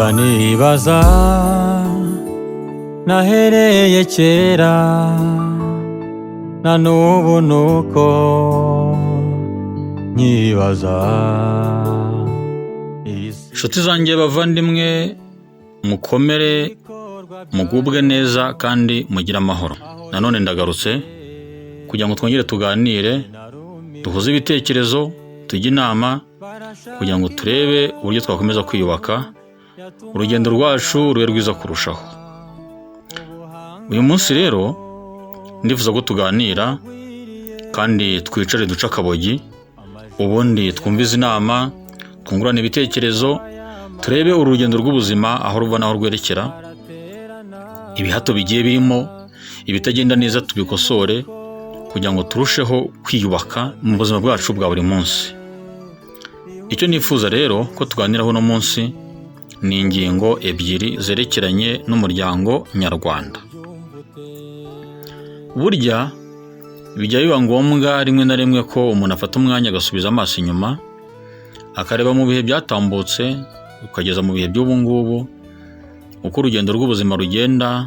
mpora nibaza nahereye kera na n'ubu nuko nyibaza. Inshuti zanjye bavandimwe, mukomere mugubwe neza kandi mugire amahoro. Nanone ndagarutse kugira ngo twongere tuganire, duhuze ibitekerezo, tujye inama kugira ngo turebe uburyo twakomeza kwiyubaka, urugendo rwacu rube rwiza kurushaho. Uyu munsi rero ndifuza ko tuganira kandi twicare duca akabogi, ubundi twumve izi nama, twungurane ibitekerezo, turebe urugendo rw'ubuzima aho ruva n'aho rwerekera, ibihato bigiye birimo, ibitagenda neza tubikosore kugira ngo turusheho kwiyubaka mu buzima bwacu bwa buri munsi. Icyo nifuza rero ko tuganiraho uno munsi ni ingingo ebyiri zerekeranye n'umuryango nyarwanda. Burya bijya biba ngombwa rimwe na rimwe ko umuntu afata umwanya agasubiza amaso inyuma, akareba mu bihe byatambutse ukageza mu bihe by'ubu ngubu, uko urugendo rw'ubuzima rugenda,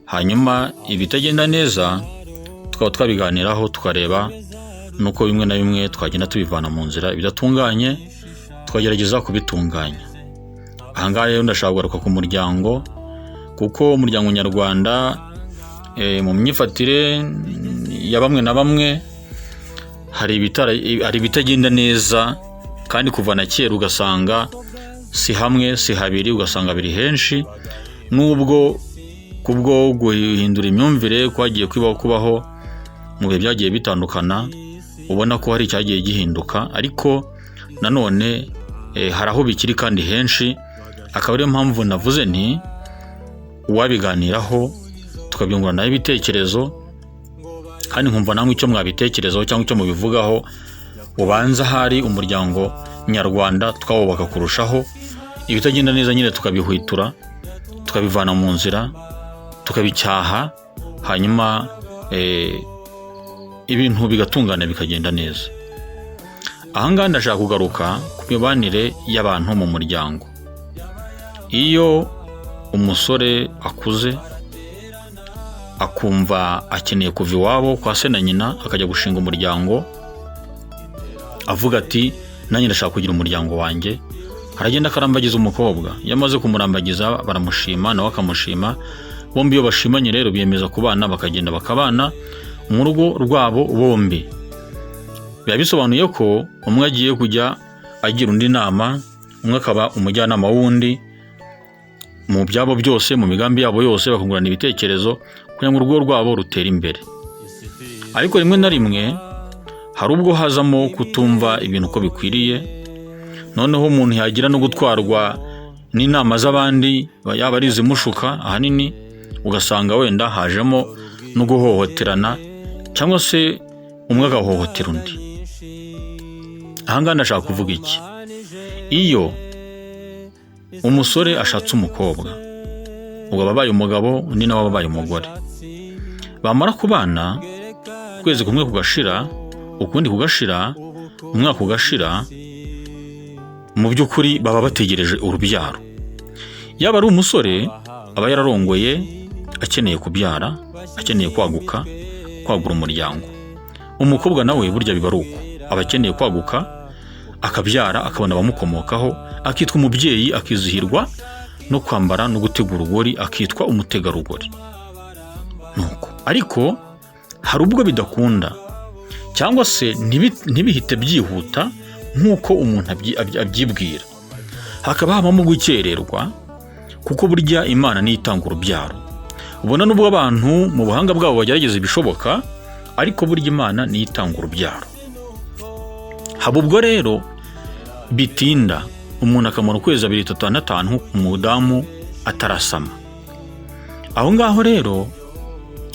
hanyuma ibitagenda neza tukaba twabiganiraho, tukareba nuko bimwe na bimwe twagenda tubivana mu nzira, ibidatunganye twagerageza kubitunganya. Ahangaha rero ndashaka kugaruka ku muryango, kuko umuryango nyarwanda mu myifatire ya bamwe na bamwe hari ibitagenda neza, kandi kuva na kera ugasanga si hamwe si habiri, ugasanga biri henshi, nubwo kubwo guhindura imyumvire kwagiye kubaho mu bihe byagiye bitandukana, ubona ko hari icyagiye gihinduka, ariko nanone hari aho bikiri kandi henshi. Akaba ariyo mpamvu navuze nti uwabiganiraho tukabyunguranaho ibitekerezo, kandi nkumva namwe icyo mwabitekerezaho cyangwa icyo mubivugaho, ubanza hari umuryango nyarwanda twawubaka kurushaho, ibitagenda neza nyine tukabihwitura, tukabivana mu nzira, tukabicyaha, hanyuma ibintu bigatungana bikagenda neza. Ahangaha ndashaka kugaruka ku mibanire y'abantu mu muryango. Iyo umusore akuze akumva akeneye kuva iwabo kwa se na nyina akajya gushinga umuryango, avuga ati nanjye ndashaka kugira umuryango wanjye, aragenda akarambagiza umukobwa. Iyo amaze kumurambagiza baramushima, nawe akamushima, bombi iyo bashimanye rero biyemeza kubana, bakagenda bakabana mu rugo rwabo bombi. Biba bisobanuye ko umwe agiye kujya agira undi inama, umwe akaba umujyanama w'undi mu byabo byose, mu migambi yabo yose, bakungurana ibitekerezo kugira ngo urugo rwabo rutere imbere. Ariko rimwe na rimwe hari ubwo hazamo kutumva ibintu uko bikwiriye, noneho umuntu yagira no gutwarwa n'inama z'abandi, yaba ari izimushuka ahanini, ugasanga wenda hajemo no guhohoterana, cyangwa se umwe agahohotera undi. Ahangaha ndashaka kuvuga iki? Iyo umusore ashatse umukobwa, ubwo ababaye umugabo, undi nawe ababaye umugore, bamara kubana, ukwezi kumwe kugashira, ukundi kugashira, umwaka ugashira, mu by'ukuri baba bategereje urubyaro. Yaba ari umusore aba yararongoye akeneye kubyara, akeneye kwagura umuryango. Umukobwa nawe burya biba ari uko, aba akeneye kwaguka, akabyara, akabona abamukomokaho, akitwa umubyeyi, akizihirwa no kwambara no gutegura urugori, akitwa umutegarugori. Nuko ariko hari ubwo bidakunda, cyangwa se ntibihite byihuta nk'uko umuntu abyibwira, hakaba habamo gukererwa, kuko burya Imana niyo itanga urubyaro. Ubona nubwo abantu mu buhanga bwabo bagerageza ibishoboka, ariko burya Imana niyo itanga urubyaro. Haba ubwo rero bitinda, umuntu akamara ukwezi 2, 3, 5 umudamu atarasama. Aho ngaho rero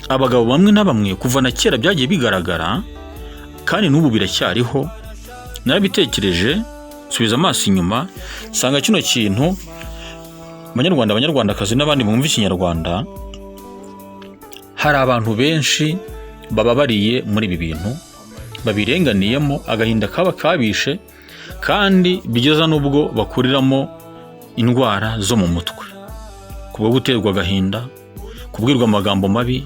abagabo bamwe na bamwe kuva na kera byagiye bigaragara, kandi n'ubu biracyariho. Narabitekereje, subiza amaso inyuma, sanga kino kintu Abanyarwanda, Abanyarwandakazi n'abandi mwumva ikinyarwanda, hari abantu benshi bababariye muri ibi bintu, babirenganiyemo, agahinda kaba kabishe, kandi bigeza n'ubwo bakuriramo indwara zo mu mutwe, kubwo guterwa agahinda, kubwirwa amagambo mabi,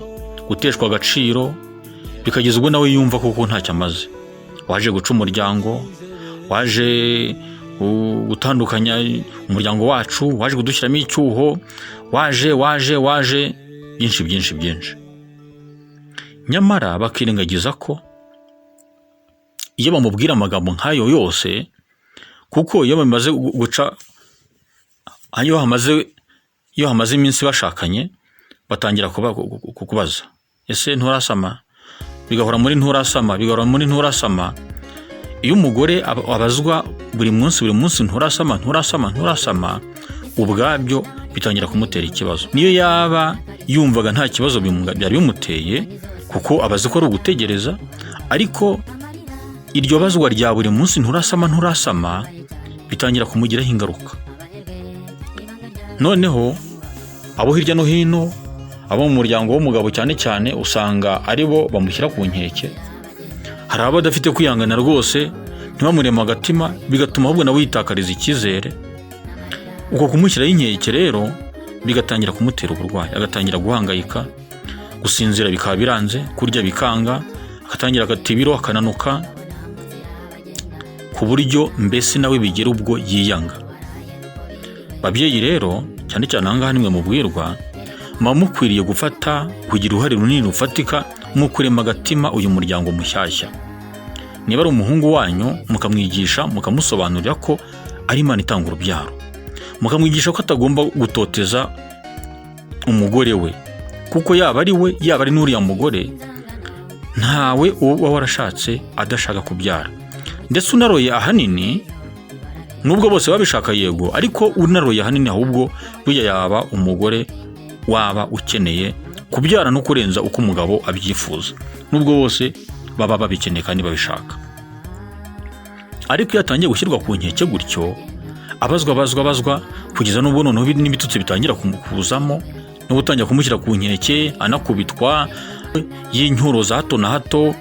guteshwa agaciro, bikageza ubwo nawe yumva kuko ntacyo amaze. Waje guca umuryango, waje gutandukanya umuryango wacu, waje kudushyiramo icyuho, waje byinshi. Nyamara bakirengagiza ko iyo bamubwira amagambo nk'ayo yose, kuko iyo bamaze guca, iyo hamaze iminsi bashakanye, batangira kukubaza, ese nturasama? Bigahora muri nturasama. Iyo umugore abazwa buri munsi nturasama, ubwabyo bitangira kumutera ikibazo. Niyo yaba yumvaga nta kibazo byari bimuteye, kuko abazi ko ari ugutegereza, ariko iryo bazwa rya buri munsi nturasama bitangira kumugiraho ingaruka. Noneho abo hirya no hino, abo mu muryango w'umugabo cyane cyane, usanga ari bo bamushyira ku nkeke. Hari abo badafite kwihangana rwose, ntibamurema agatima, bigatuma ahubwo nawe yitakariza icyizere. Uko kumushyiraho inkeke rero bigatangira kumutera uburwayi, agatangira guhangayika, gusinzira bikaba biranze, kurya bikanga, agatangira agata ibiro, akananuka, ku buryo mbese nawe bigera ubwo yiyanga. Babyeyi rero, cyane cyane ahangaha nimwe mubwirwa, muba mukwiriye kugira uruhare runini rufatika mu kurema agatima uyu muryango mushyashya. Niba ari umuhungu wanyu, mukamwigisha, mukamusobanurira ko ari Imana itanga urubyaro, mukamwigisha ko atagomba gutoteza umugore we, kuko yaba ari we, yaba ari n'uriya mugore, ntawe uba warashatse adashaka kubyara. Ndetse unaroye ahanini, nubwo bose babishaka yego, ariko unaroye ahanini ahubwo burya yaba umugore waba ukeneye kubyara no kurenza uko umugabo abyifuza, nubwo bose baba babikeneye kandi babishaka. Ariko iyo atangiye gushyirwa ku nkeke gutyo, abazwa kugeza n'ubwo noneho n'ibitutsi bitangira kumukuzamo, no gutangira kumushyira ku nkeke, anakubitwa, y'inyuro za hato na hato,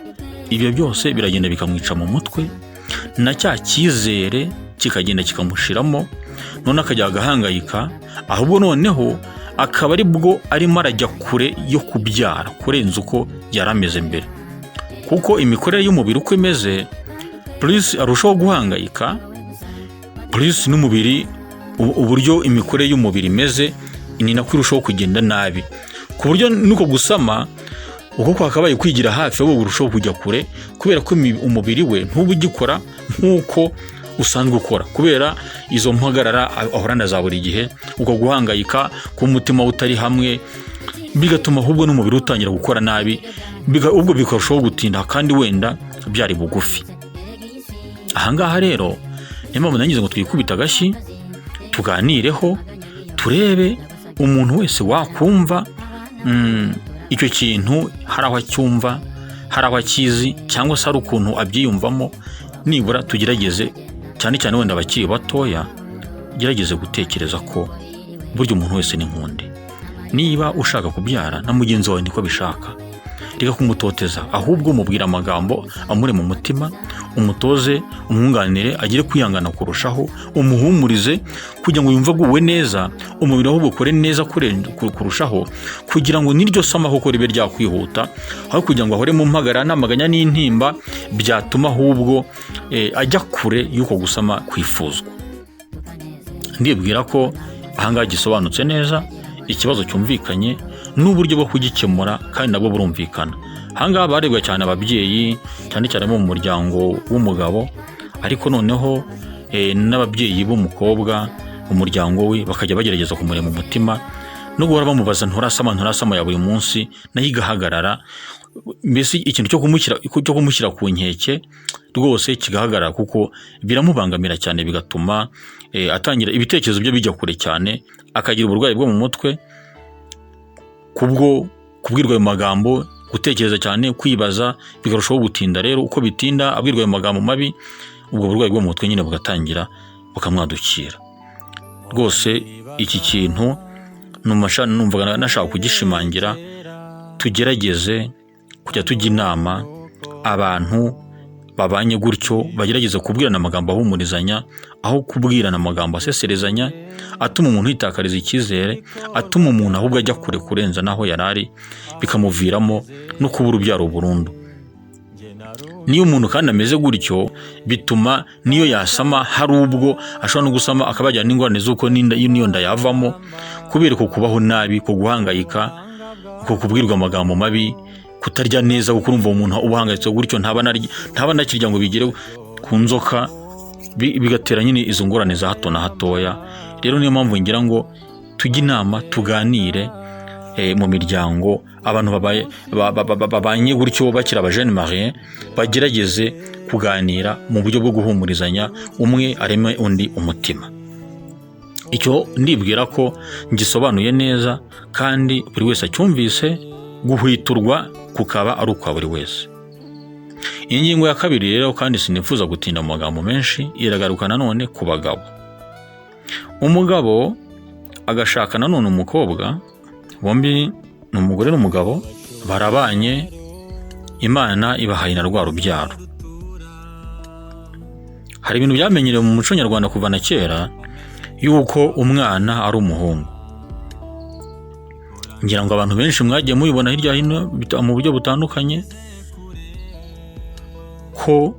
ibyo byose biragenda bikamwica mu mutwe, na cya cyizere kikagenda kikamushiramo, none akajya agahangayika, ahubwo noneho akaba ari bwo arimo arajya kure yo kubyara kurenza uko yari ameze mbere. Kuko imikorere y'umubiri uko imeze, plus arushaho guhangayika, plus n'umubiri, uburyo imikorere y'umubiri imeze, ni nako irushaho kugenda nabi, ku buryo nuko gusama uko kwakabaye kwigira hafi ahubwo urushaho kujya kure, kubera ko umubiri we ntuba ugikora nk'uko usanzwe ukora, kubera izo mpagarara ahorana za buri gihe, uko guhangayika k'umutima utari hamwe, bigatuma ahubwo n'umubiri utangira gukora nabi, ubwo bikarushaho gutinda kandi wenda byari bugufi. Ahangaha rero niyo mpamvu nangize ngo twikubita agashyi, tuganireho, turebe umuntu wese wakumva icyo kintu, hari aho acyumva, hari aho akizi, cyangwa se hari ukuntu abyiyumvamo, nibura tugerageze, cyane cyane wenda abakiri batoya, gerageze gutekereza ko burya umuntu wese ni nkunde. Niba ushaka kubyara na mugenzi wawe niko bishaka, reka kumutoteza, ahubwo mubwira amagambo amure mu mutima, umutoze, umwunganire, agire kwihangana kurushaho, umuhumurize kugira ngo yumve aguwe neza, umubiri ahubwo ukore neza kurushaho, kugira ngo n'iryo sama koko ribe ryakwihuta, aho kugira ngo ahore mu mpagara n'amaganya n'intimba, byatuma ahubwo ajya kure y'uko gusama kwifuzwa. Ndibwira ko ahangaha gisobanutse neza, ikibazo cyumvikanye n'uburyo bwo kugikemura kandi nabwo burumvikana. Ahangaha barebwa cyane ababyeyi, cyane cyane bo mu muryango w'umugabo, ariko noneho n'ababyeyi b'umukobwa mu muryango we bakajya bagerageza kumurema umutima, no guhora bamubaza nturasama ya buri munsi, nayo igahagarara. Mbese ikintu cyo kumushyira ku nkeke rwose kigahagarara, kuko biramubangamira cyane, bigatuma atangira ibitekerezo bye bijya kure cyane, akagira uburwayi bwo mu mutwe kubwo kubwirwa ayo magambo, gutekereza cyane, kwibaza, bikarushaho gutinda. Rero uko bitinda abwirwa ayo magambo mabi, ubwo burwayi bwo mu mutwe nyine bugatangira bukamwadukira. Rwose iki kintu numvaga nashaka kugishimangira, tugerageze kujya tujya inama abantu babanye gutyo bagerageza kubwirana amagambo ahumurizanya aho kubwirana amagambo aseserezanya atuma umuntu yitakariza icyizere, atuma umuntu ahubwo ajya kure kurenza naho yarari, bikamuviramo no kubura urubyaro burundu. Niyo umuntu kandi ameze gutyo bituma niyo yasama hari ubwo ashobora no gusama akabajyana n'ingorane z'uko niyo nda yavamo kubera ko kubaho nabi, ko guhangayika, ko kubwirwa amagambo mabi, kutarya neza, kuko urumva umuntu ubuhangayitse gutyo ntaba nakirya ngo bigere ku nzoka, bigatera nyine izo ngorane za hato na hatoya. Rero niyo mpamvu ngira ngo tujye inama, tuganire mu miryango, abantu babanye gutyo bakira abajene mariye bagerageze kuganira mu buryo bwo guhumurizanya, umwe areme undi umutima. Icyo ndibwira ko ngisobanuye neza kandi buri wese acyumvise, guhwiturwa kukaba ari ukwa buri wese. Ingingo ya kabiri rero, kandi sinifuza gutinda mu magambo menshi, iragaruka nanone ku bagabo. Umugabo agashaka nanone umukobwa, bombi ni umugore n'umugabo, barabanye, Imana ibahaye na rwa rubyaro. Hari ibintu byamenyerewe mu muco nyarwanda kuva na kera yuko umwana ari umuhungu. Ngira ngo abantu benshi mwagiye mubibona hirya hino mu buryo butandukanye ko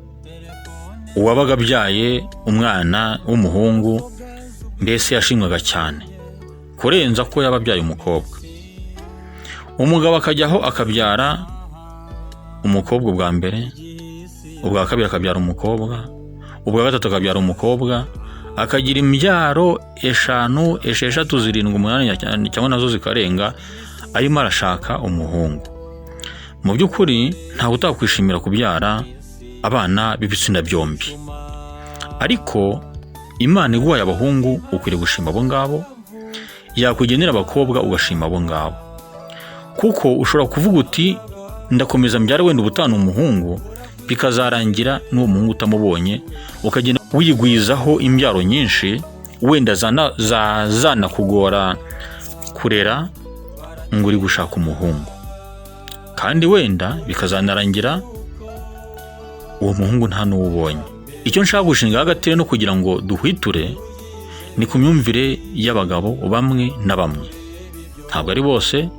uwabaga abyaye umwana w'umuhungu mbese yashimwaga cyane kurenza ko yaba abyaye umukobwa. Umugabo akajyaho akabyara umukobwa ubwa mbere, ubwa kabiri akabyara umukobwa, ubwa gatatu akabyara umukobwa, akagira imbyaro 5, 6, 7, 8 cyangwa nazo zikarenga, arimo arashaka umuhungu. Mu by'ukuri ntawe utakwishimira kubyara abana b'ibitsina byombi, ariko Imana iguhaye abahungu ukwiriye gushima abo ngabo, yakugenera abakobwa ugashima abo ngabo, kuko ushobora kuvuga uti ndakomeza mbyara wenda ubutana umuhungu, bikazarangira n'uwo muhungu utamubonye, ukagenda wigwizaho imbyaro nyinshi, wenda zana kugora kurera ngo uri gushaka umuhungu, kandi wenda bikazanarangira uwo muhungu nta n'uwubonye. Icyo nshaka gushinga hagati no kugira ngo duhwiture ni ku myumvire y'abagabo bamwe na bamwe, ntabwo ari bose,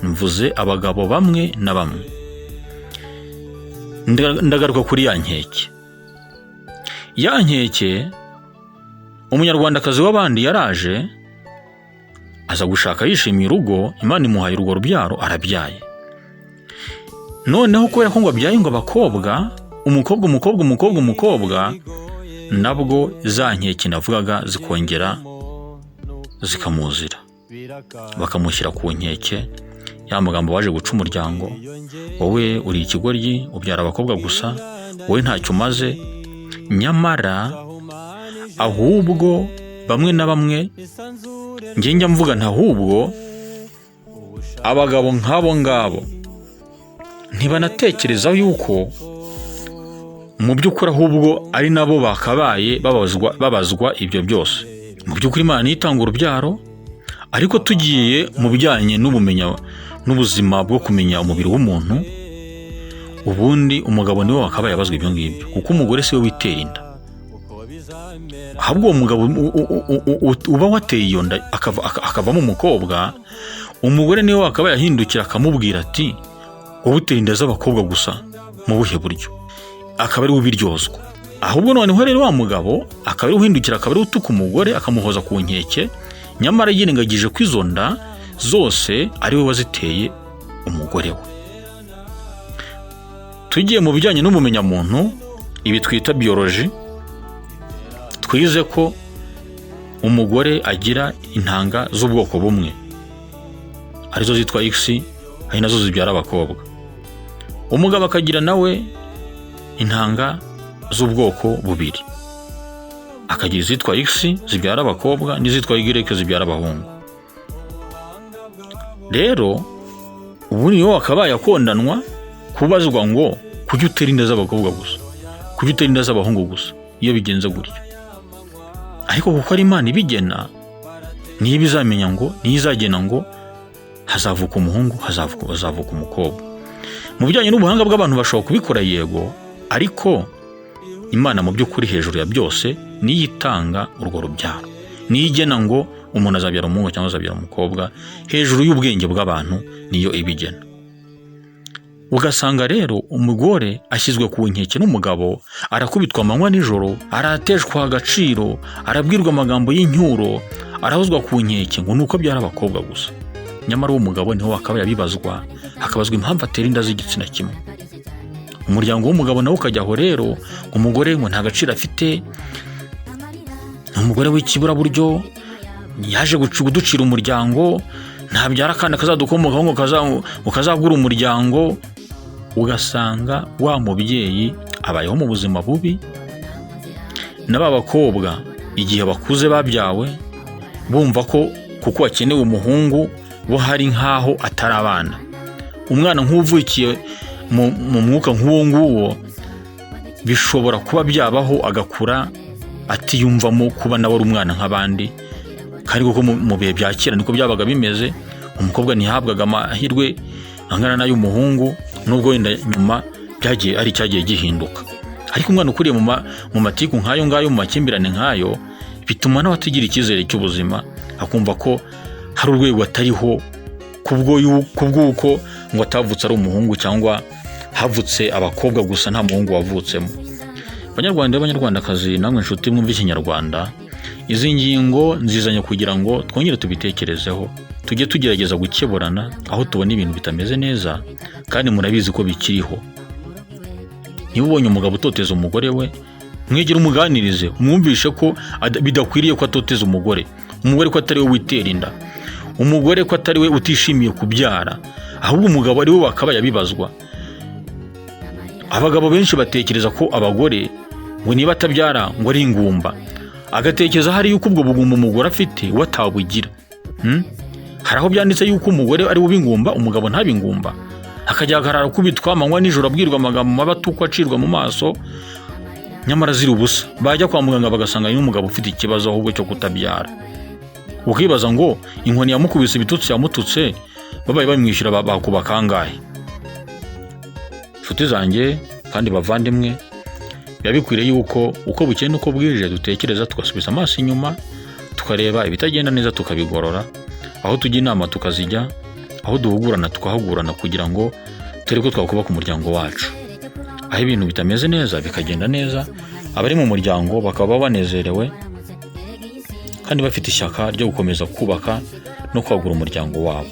mvuze abagabo bamwe na bamwe. Ndagaruka kuri ya nkeke, umunyarwandakazi w'abandi yaraje aza gushaka yishimiye urugo, Imana imuhaye urwo rubyaro, arabyaye. Noneho kubera ko ngo abyaye ngo abakobwa, umukobwa, nabwo za nkeke navugaga zikongera zikamuzira, bakamushyira ku nkeke ya magambo waje guca umuryango, wowe uri ikigoryi, ubyara abakobwa gusa, wowe ntacyo umaze. Nyamara ahubwo bamwe na bamwe njya mvuga ntahubwo abagabo nk'abo ngabo ntibanatekereza yuko mu by'ukuri ahubwo ari nabo bakabaye babazwa ibyo byose. Mu by'ukuri Imana itanga urubyaro, ariko tugiye mu bijyanye n'ubumenya n'ubuzima bwo kumenya umubiri w'umuntu, ubundi umugabo niwe wakabaye abazwa ibyo ngibyo, kuko umugore siwe witera inda. Ahubwo uwo mugabo uba wateye iyo nda akavamo umukobwa, umugore niwe wakabaye ahindukira akamubwira ati wowe utera inda z'abakobwa gusa, mu buhe buryo? Akaba ari ubiryozwa. Ahubwo noneho rero wa mugabo akaba ari uhindukira, akaba ari utuka umugore akamuhoza ku nkeke, nyamara yirengagije ko izo nda zose ari we waziteye umugore we. Tugiye mu bijyanye n'ubumenyamuntu, ibi twita biology, twize ko umugore agira intanga z'ubwoko bumwe, arizo zitwa X, ari nazo zibyara abakobwa. Umugabo akagira nawe intanga z'ubwoko bubiri, akagira izitwa X zibyara abakobwa n'izitwa Y zibyara abahungu. Rero ubu niyo wakabaye akondanwa kubazwa ngo kujya utera inda z'abakobwa gusa, kujya utera inda z'abahungu gusa, iyo bigenze gutyo. Ariko kuko ari Imana ibigena, niyo bizamenya ngo, niyo izagena ngo hazavuka umuhungu, hazavuka umukobwa. Mu bijyanye n'ubuhanga bw'abantu bashobora kubikora yego, ariko Imana mu by'ukuri hejuru ya byose niyo itanga urwo rubyaro, niyo igena ngo umuntu azabyara umuhungu cyangwa azabyara umukobwa, hejuru y'ubwenge bw'abantu niyo ibigena. Ugasanga rero umugore ashyizwe ku nkeke n'umugabo, arakubitwa amanywa nijoro, arateshwa agaciro, arabwirwa amagambo y'incyuro, arahozwa ku nkeke ngo nuko byara abakobwa gusa. Nyamara uwo mugabo niho akaba yabibazwa, hakabazwa impamvu atera inda z'igitsina kimwe. Umuryango w'umugabo nawe ukajyaho rero, umugore ngo nta gaciro afite, umugore w'ikiburaburyo yaje kuducira umuryango, ntabyara kandi akazadukomokaho ngo kazagura umuryango. Ugasanga wa mubyeyi abayeho mu buzima bubi, n'aba bakobwa igihe bakuze babyawe bumva ko kuko hakenewe umuhungu bo hari nk'aho atari abana. Umwana nk'uvukiye mu mwuka nk'uwo nguwo bishobora kuba byabaho agakura atiyumvamo kuba nawe ari umwana nk'abandi, kandi kuko mu bihe bya kera niko byabaga bimeze. Umukobwa ntihabwaga amahirwe angana n'ay'umuhungu, nubwo wenda nyuma cyagiye gihinduka. Ariko umwana ukuriye mu matiku nk'ayo ngayo, mu makimbirane nk'ayo, bituma nawe atigira icyizere cy'ubuzima, akumva ko hari urwego atariho kubw'uko ngo atavutse ari umuhungu cyangwa havutse abakobwa gusa nta muhungu wavutsemo. Banyarwanda n'abanyarwandakazi, namwe inshuti mwumva Ikinyarwanda, izi ngingo nzizanye kugira ngo twongere tubitekerezeho, tujye tugerageza gukeburana aho tubona ibintu bitameze neza, kandi murabizi ko bikiriho. Niba ubonye umugabo utoteza umugore we, mwegere umuganirize, umwumvishe ko bidakwiriye ko atoteza umugore ko atari we witera inda, umugore ko atari we utishimiye kubyara, ahubwo umugabo ari we wakabaye abibazwa. Abagabo benshi batekereza ko abagore ngo niba atabyara ngo ari ingumba, agatekereza hari yuko ubwo bugumba umugore afite we atabugira. Hari aho byanditse yuko umugore ari ubingumba, umugabo ntabingumba, akajya agarara kubitwa amanywa nijoro, abwirwa amagambo mabi atukwa, acirwa mu maso, nyamara ziri ubusa. Bajya kwa muganga bagasanga ni umugabo ufite ikibazo ahubwo cyo kutabyara. Ukibaza ngo inkoni yamukubise, ibitutsi yamututse, babaye bamwishyura bakuba kangahe? Nshuti zanjye kandi bavandimwe, biba bikwiriye yuko uko bukeye n'uko bwije dutekereza, tugasubiza amaso inyuma, tukareba ibitagenda neza tukabigorora, aho tujya inama tukazijya, aho duhugurana tukahugurana, kugira ngo turebe ko twakubaka umuryango wacu. Aho ibintu bitameze neza bikagenda neza, abari mu muryango bakaba banezerewe kandi bafite ishyaka ryo gukomeza kubaka no kwagura umuryango wabo.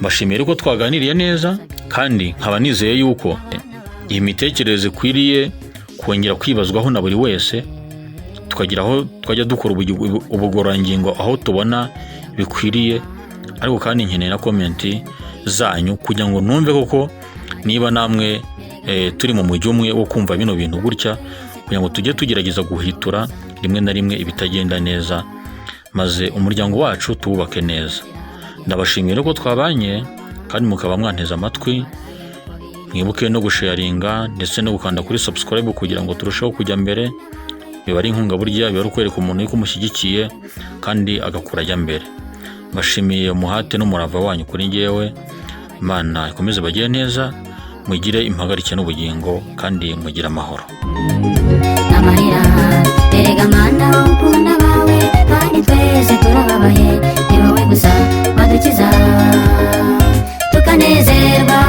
Mbashimiye ko twaganiriye neza, kandi nkaba nizeye yuko iyi mitekerereze ikwiriye kongera kwibazwaho na buri wese, tukagira aho twajya dukora ubugororangingo aho tubona bikwiriye. Ariko kandi nkeneye na komenti zanyu kugira ngo numve koko niba namwe turi mu mujyi umwe wo kumva bino bintu gutya, kugira ngo tujye tugerageza guhitura rimwe na rimwe ibitagenda neza, maze umuryango wacu tuwubake neza. Ndabashimiye ko twabanye kandi mukaba mwanteze amatwi. Mwibuke no gusharinga ndetse no gukanda kuri subscribe kugira ngo turusheho kujya mbere. Biba ari inkunga burya, biba ari ukwereka umuntu yuko umushyigikiye kandi agakura ajya mbere. Mbashimiye umuhate n'umurava wanyu kuri njyewe. Imana ikomeze bagire neza, mugire impagarike n'ubugingo, kandi mugire amahoro. Amarira erega mwana ukunda bawe, kandi twese turababaye, ni wowe gusa wadukiza tukanezerwa.